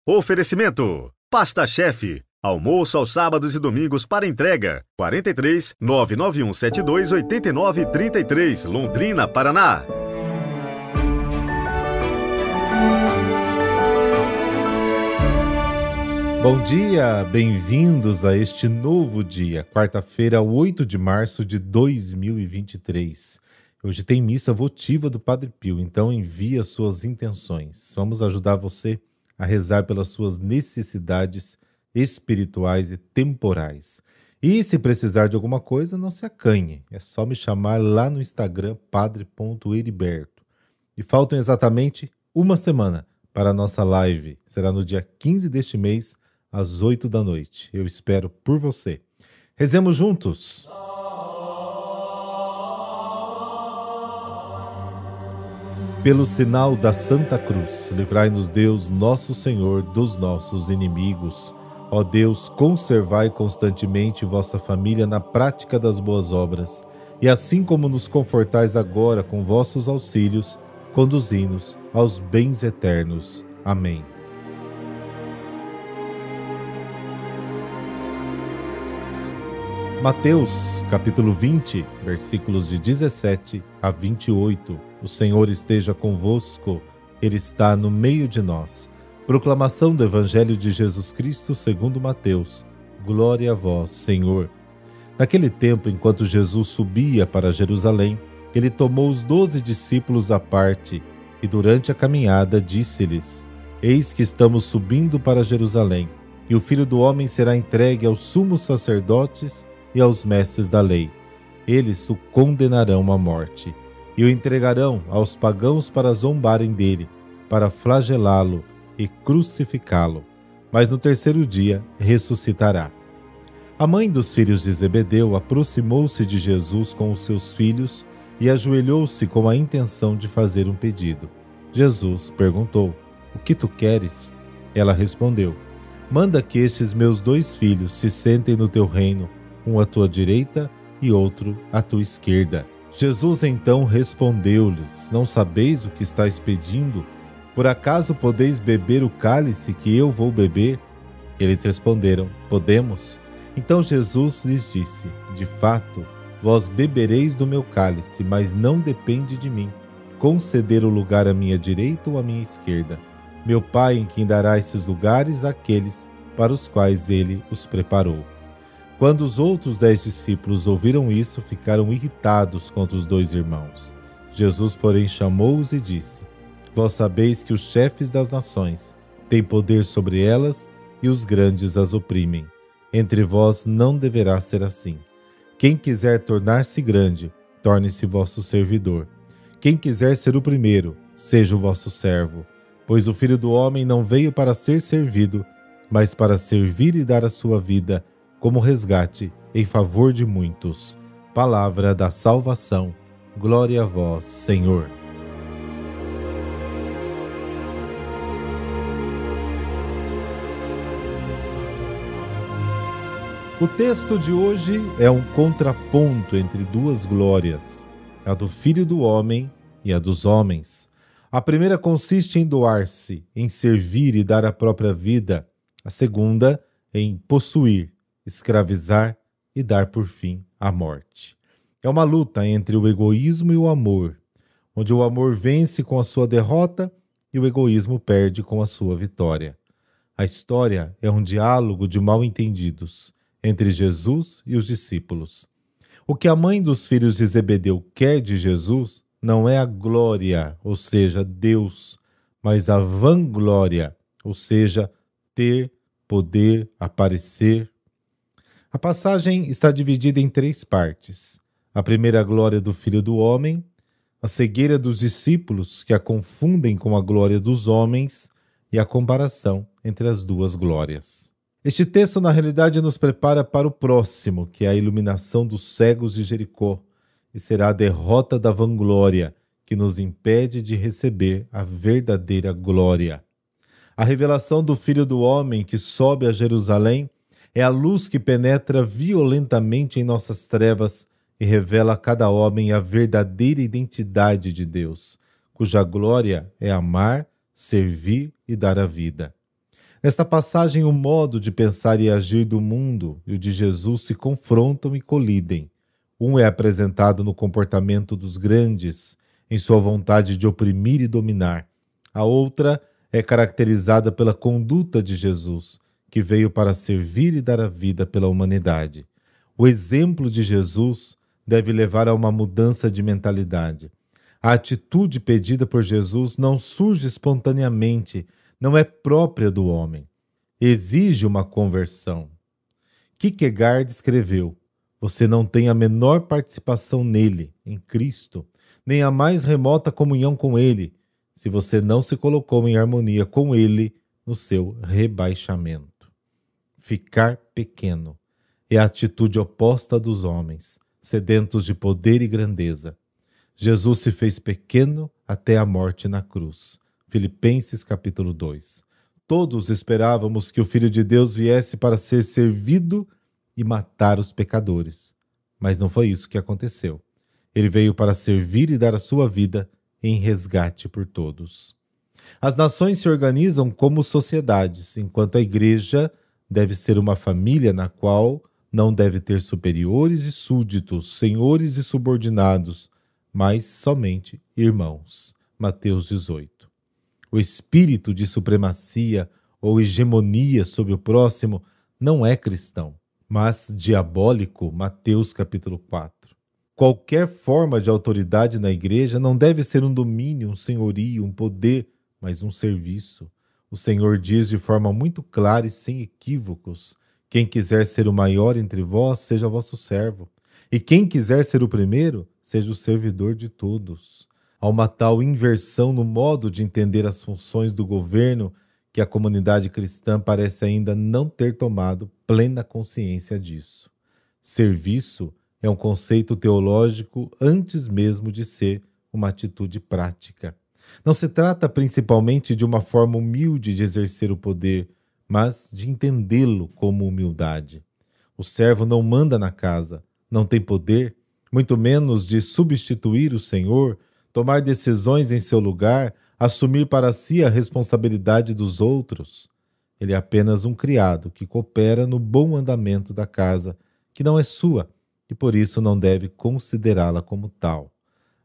Oferecimento: Pasta Chef. Almoço aos sábados e domingos para entrega. 43 99172 8933, Londrina, Paraná. Bom dia, bem-vindos a este novo dia, quarta-feira, 8 de março de 2023. Hoje tem missa votiva do Padre Pio, então envie as suas intenções. Vamos ajudar você a rezar pelas suas necessidades espirituais e temporais. E se precisar de alguma coisa, não se acanhe. É só me chamar lá no Instagram, padre.heriberto. E faltam exatamente uma semana para a nossa live. Será no dia 15 deste mês, às 8 da noite. Eu espero por você. Rezemos juntos. Pelo sinal da Santa Cruz, livrai-nos Deus, nosso Senhor, dos nossos inimigos. Ó Deus, conservai constantemente vossa família na prática das boas obras, e assim como nos confortais agora com vossos auxílios, conduzi-nos aos bens eternos. Amém. Mateus, capítulo 20, versículos de 17 a 28. O Senhor esteja convosco, Ele está no meio de nós. Proclamação do Evangelho de Jesus Cristo segundo Mateus. Glória a vós, Senhor. Naquele tempo, enquanto Jesus subia para Jerusalém, Ele tomou os 12 discípulos à parte e, durante a caminhada, disse-lhes: Eis que estamos subindo para Jerusalém, e o Filho do Homem será entregue aos sumos sacerdotes e aos mestres da lei. Eles o condenarão à morte e o entregarão aos pagãos para zombarem dele, para flagelá-lo e crucificá-lo. Mas no terceiro dia ressuscitará. A mãe dos filhos de Zebedeu aproximou-se de Jesus com os seus filhos e ajoelhou-se com a intenção de fazer um pedido. Jesus perguntou: O que tu queres? Ela respondeu: Manda que estes meus 2 filhos se sentem no teu reino, um à tua direita e outro à tua esquerda. Jesus então respondeu-lhes: Não sabeis o que estáis pedindo? Por acaso podeis beber o cálice que eu vou beber? Eles responderam: Podemos. Então Jesus lhes disse: De fato, vós bebereis do meu cálice, mas não depende de mim conceder o lugar à minha direita ou à minha esquerda. Meu Pai em quem dará esses lugares àqueles para os quais ele os preparou. Quando os outros 10 discípulos ouviram isso, ficaram irritados contra os 2 irmãos. Jesus, porém, chamou-os e disse: Vós sabeis que os chefes das nações têm poder sobre elas e os grandes as oprimem. Entre vós não deverá ser assim. Quem quiser tornar-se grande, torne-se vosso servidor. Quem quiser ser o primeiro, seja o vosso servo. Pois o Filho do Homem não veio para ser servido, mas para servir e dar a sua vida como resgate em favor de muitos. Palavra da salvação. Glória a vós, Senhor. O texto de hoje é um contraponto entre 2 glórias, a do Filho do Homem e a dos homens. A primeira consiste em doar-se, em servir e dar a própria vida. A segunda, em possuir, escravizar e dar por fim a morte. É uma luta entre o egoísmo e o amor, onde o amor vence com a sua derrota e o egoísmo perde com a sua vitória. A história é um diálogo de mal-entendidos entre Jesus e os discípulos. O que a mãe dos filhos de Zebedeu quer de Jesus não é a glória, ou seja, Deus, mas a vanglória, ou seja, ter, poder, aparecer. A passagem está dividida em 3 partes. A primeira glória do Filho do Homem, a cegueira dos discípulos que a confundem com a glória dos homens e a comparação entre as 2 glórias. Este texto, na realidade, nos prepara para o próximo, que é a iluminação dos cegos de Jericó, e será a derrota da vanglória, que nos impede de receber a verdadeira glória. A revelação do Filho do Homem que sobe a Jerusalém é a luz que penetra violentamente em nossas trevas e revela a cada homem a verdadeira identidade de Deus, cuja glória é amar, servir e dar a vida. Nesta passagem, o modo de pensar e agir do mundo e o de Jesus se confrontam e colidem. Um é apresentado no comportamento dos grandes, em sua vontade de oprimir e dominar. A outra é caracterizada pela conduta de Jesus, que veio para servir e dar a vida pela humanidade. O exemplo de Jesus deve levar a uma mudança de mentalidade. A atitude pedida por Jesus não surge espontaneamente, não é própria do homem. Exige uma conversão. Kierkegaard escreveu: você não tem a menor participação nele, em Cristo, nem a mais remota comunhão com ele, se você não se colocou em harmonia com ele no seu rebaixamento. Ficar pequeno é a atitude oposta dos homens, sedentos de poder e grandeza. Jesus se fez pequeno até a morte na cruz. Filipenses capítulo 2. Todos esperávamos que o Filho de Deus viesse para ser servido e matar os pecadores. Mas não foi isso que aconteceu. Ele veio para servir e dar a sua vida em resgate por todos. As nações se organizam como sociedades, enquanto a igreja deve ser uma família na qual não deve ter superiores e súditos, senhores e subordinados, mas somente irmãos. Mateus 18. O espírito de supremacia ou hegemonia sobre o próximo não é cristão, mas diabólico. Mateus capítulo 4. Qualquer forma de autoridade na igreja não deve ser um domínio, um senhorio, um poder, mas um serviço. O Senhor diz de forma muito clara e sem equívocos: quem quiser ser o maior entre vós, seja vosso servo. E quem quiser ser o primeiro, seja o servidor de todos. Há uma tal inversão no modo de entender as funções do governo que a comunidade cristã parece ainda não ter tomado plena consciência disso. Serviço é um conceito teológico antes mesmo de ser uma atitude prática. Não se trata principalmente de uma forma humilde de exercer o poder, mas de entendê-lo como humildade. O servo não manda na casa, não tem poder, muito menos de substituir o Senhor, tomar decisões em seu lugar, assumir para si a responsabilidade dos outros. Ele é apenas um criado que coopera no bom andamento da casa, que não é sua, e por isso não deve considerá-la como tal.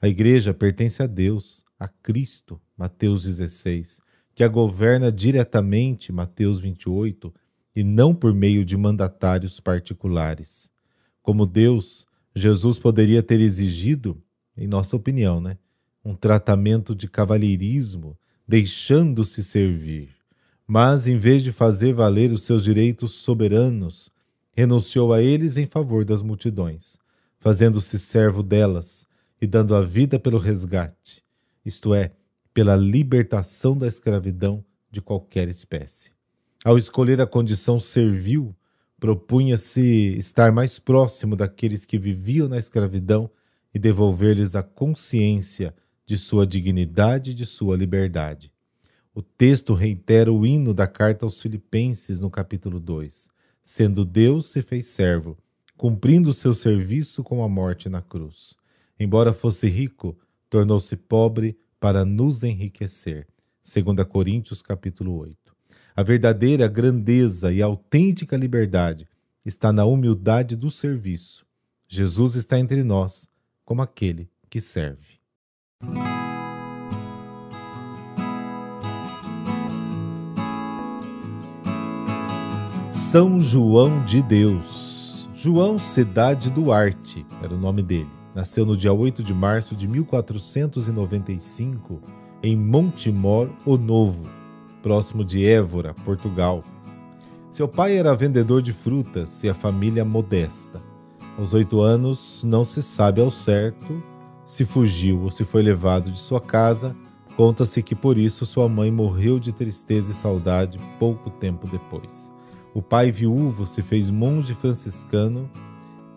A igreja pertence a Deus, a Cristo, Mateus 16, que a governa diretamente, Mateus 28, e não por meio de mandatários particulares. Como Deus, Jesus poderia ter exigido, em nossa opinião, um tratamento de cavalheirismo, deixando-se servir. Mas, em vez de fazer valer os seus direitos soberanos, renunciou a eles em favor das multidões, fazendo-se servo delas e dando a vida pelo resgate, isto é, pela libertação da escravidão de qualquer espécie. Ao escolher a condição servil, propunha-se estar mais próximo daqueles que viviam na escravidão e devolver-lhes a consciência de sua dignidade e de sua liberdade. O texto reitera o hino da carta aos Filipenses no capítulo 2. Sendo Deus, se fez servo, cumprindo o seu serviço com a morte na cruz. Embora fosse rico, tornou-se pobre para nos enriquecer. 2 Coríntios capítulo 8. A verdadeira grandeza e autêntica liberdade está na humildade do serviço. Jesus está entre nós como aquele que serve. São João de Deus. João Cidade Duarte era o nome dele. Nasceu no dia 8 de março de 1495 em Montemor o Novo, próximo de Évora, Portugal. Seu pai era vendedor de frutas e a família modesta. Aos 8 anos, não se sabe ao certo se fugiu ou se foi levado de sua casa. Conta-se que por isso sua mãe morreu de tristeza e saudade pouco tempo depois. O pai viúvo se fez monge franciscano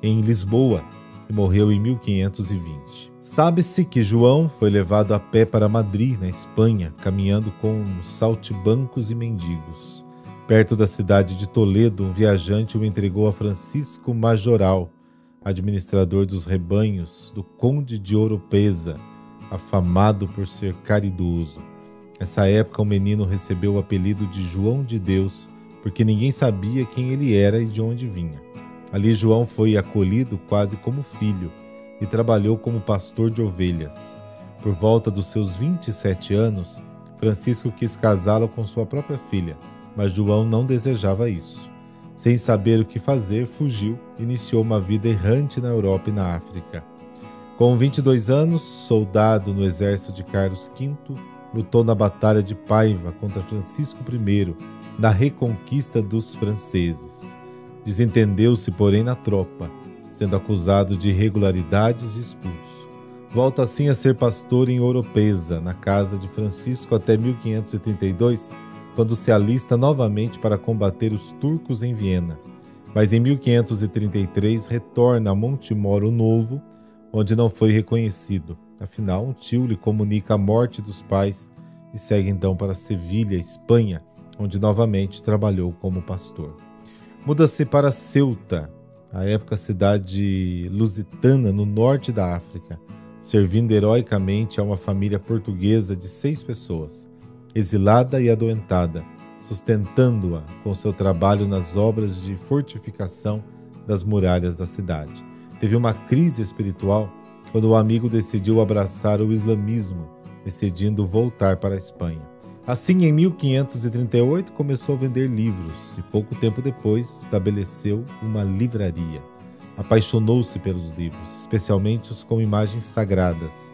em Lisboa e morreu em 1520. Sabe-se que João foi levado a pé para Madrid, na Espanha, caminhando com saltimbancos e mendigos. Perto da cidade de Toledo, um viajante o entregou a Francisco Majoral, administrador dos rebanhos do conde de Oropesa, afamado por ser caridoso. Nessa época, o menino recebeu o apelido de João de Deus, porque ninguém sabia quem ele era e de onde vinha. Ali João foi acolhido quase como filho e trabalhou como pastor de ovelhas. Por volta dos seus 27 anos, Francisco quis casá-lo com sua própria filha, mas João não desejava isso. Sem saber o que fazer, fugiu e iniciou uma vida errante na Europa e na África. Com 22 anos, soldado no exército de Carlos V, lutou na Batalha de Paiva contra Francisco I, na reconquista dos franceses. Desentendeu-se, porém, na tropa, sendo acusado de irregularidades e expulso. Volta assim a ser pastor em Oropesa, na casa de Francisco, até 1532, quando se alista novamente para combater os turcos em Viena. Mas em 1533 retorna a Montemoro Novo, onde não foi reconhecido. Afinal, um tio lhe comunica a morte dos pais e segue então para Sevilha, Espanha, onde novamente trabalhou como pastor. Muda-se para Ceuta, à época cidade lusitana no norte da África, servindo heroicamente a uma família portuguesa de 6 pessoas, exilada e adoentada, sustentando-a com seu trabalho nas obras de fortificação das muralhas da cidade. Teve uma crise espiritual quando o amigo decidiu abraçar o islamismo, decidindo voltar para a Espanha. Assim, em 1538, começou a vender livros e pouco tempo depois estabeleceu uma livraria. Apaixonou-se pelos livros, especialmente os com imagens sagradas,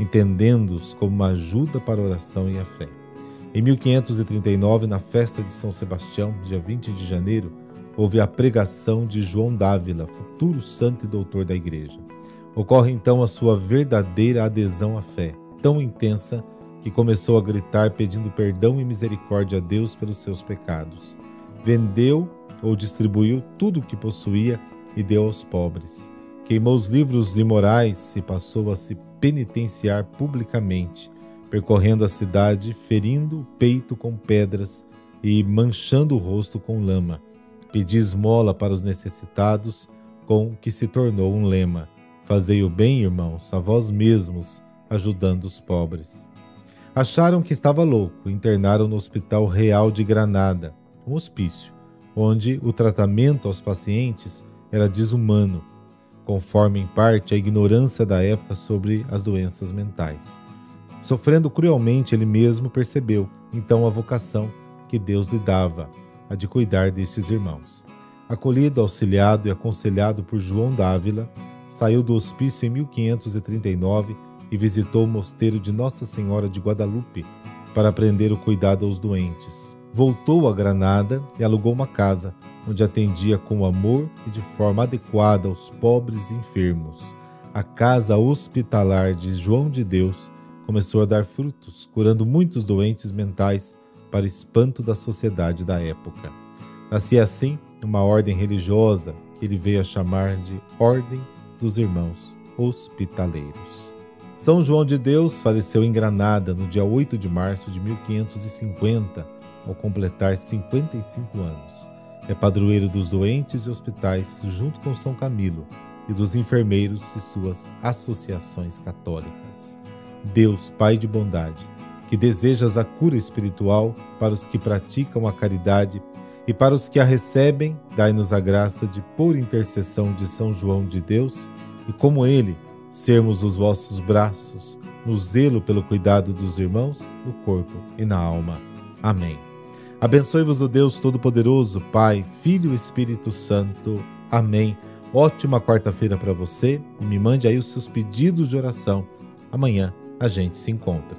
entendendo-os como uma ajuda para a oração e a fé. Em 1539, na festa de São Sebastião, dia 20 de janeiro, houve a pregação de João d'Ávila, futuro santo e doutor da Igreja. Ocorre então a sua verdadeira adesão à fé, tão intensa que começou a gritar pedindo perdão e misericórdia a Deus pelos seus pecados. Vendeu ou distribuiu tudo o que possuía e deu aos pobres. Queimou os livros imorais e passou a se penitenciar publicamente, percorrendo a cidade, ferindo o peito com pedras e manchando o rosto com lama. Pedi esmola para os necessitados, com o que se tornou um lema: fazei o bem, irmãos, a vós mesmos, ajudando os pobres. Acharam que estava louco e internaram no Hospital Real de Granada, um hospício, onde o tratamento aos pacientes era desumano, conforme em parte a ignorância da época sobre as doenças mentais. Sofrendo cruelmente, ele mesmo percebeu, então, a vocação que Deus lhe dava, a de cuidar destes irmãos. Acolhido, auxiliado e aconselhado por João d'Ávila, saiu do hospício em 1539 e visitou o mosteiro de Nossa Senhora de Guadalupe para aprender o cuidado aos doentes. Voltou a Granada e alugou uma casa, onde atendia com amor e de forma adequada aos pobres e enfermos. A casa hospitalar de João de Deus começou a dar frutos, curando muitos doentes mentais para espanto da sociedade da época. Nascia assim uma ordem religiosa que ele veio a chamar de Ordem dos Irmãos Hospitaleiros. São João de Deus faleceu em Granada no dia 8 de março de 1550, ao completar 55 anos. É padroeiro dos doentes e hospitais, junto com São Camilo, e dos enfermeiros e suas associações católicas. Deus, Pai de bondade, que desejas a cura espiritual para os que praticam a caridade e para os que a recebem, dai-nos a graça de, por intercessão de São João de Deus, e como ele, sermos os vossos braços, no zelo pelo cuidado dos irmãos, no corpo e na alma. Amém. Abençoe-vos o Deus Todo-Poderoso, Pai, Filho e Espírito Santo. Amém. Ótima quarta-feira para você e me mande aí os seus pedidos de oração. Amanhã a gente se encontra.